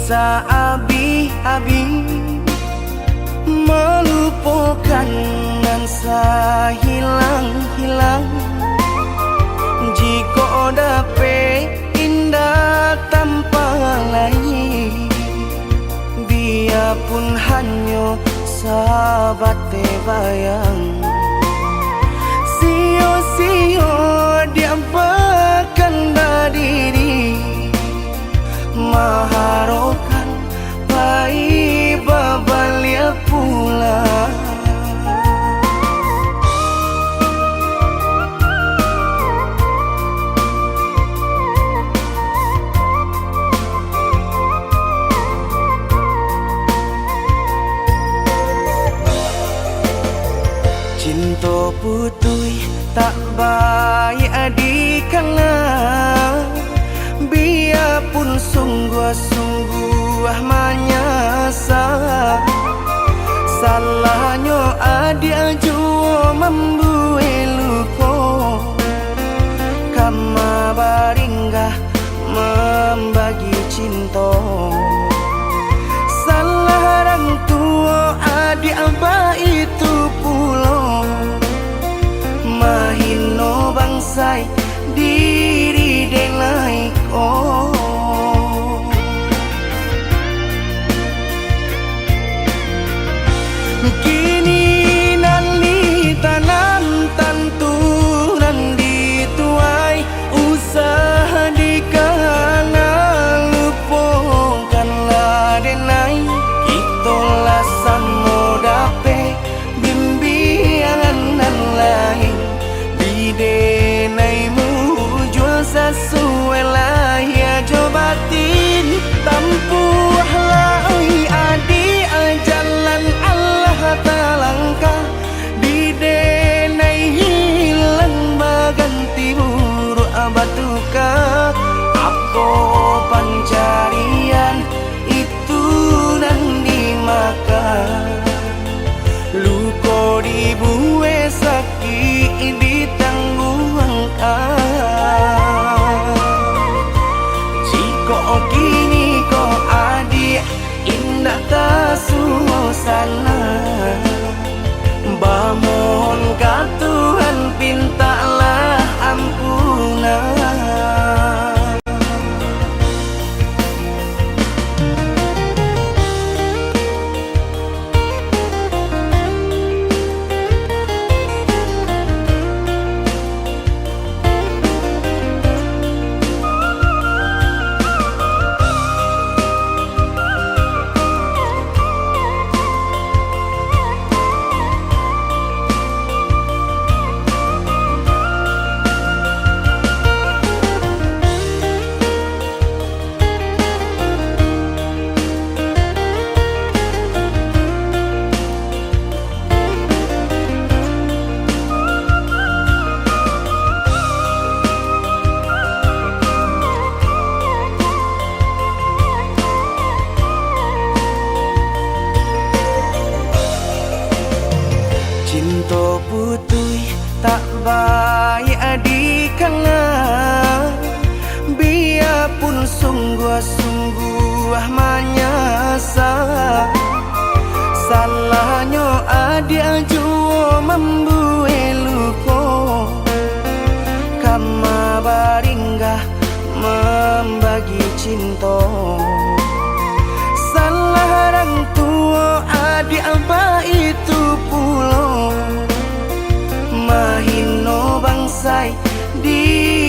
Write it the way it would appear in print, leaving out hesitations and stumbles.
abi-abi melupakan nan hilang-hilang. Jika dapat indah tanpa lain, biarpun hanya sahabat bayang. Sio-sio dia bahkan diri maharokan baik babalia pula. Cinta putui tak baik adikana, biarpun sungguh-sungguh menyasa. Salahnya adik jua membuat luka, kama baringgah membagi cinta. Salah orang tua adik abah itu pulau, mahino bangsai diri denai oh. Kini nali tanam tantu nan dituai, usaha dikana lupakanlah denai. Itulah samo dape bimbingan nan lain di denaimu jual sesuai lah ya jobatin tampuhlah oi adi jalan Allah talangkah di denai hilang baganti buruk abatuka. Apa pencarian itu dan dimakan, luka dibuat sakit ditangguhkan. Jika kini kau adik indah tak suasana, bamohon ka Tuhan pintalah ampunan. Cinta putui tak baik adikana, biarpun sungguh-sungguh menyasa. Salahnya adik jua membuat luka, kama baringgah membagi cinta. Salah orang tua adik abah itu pulau, mahino bangsai di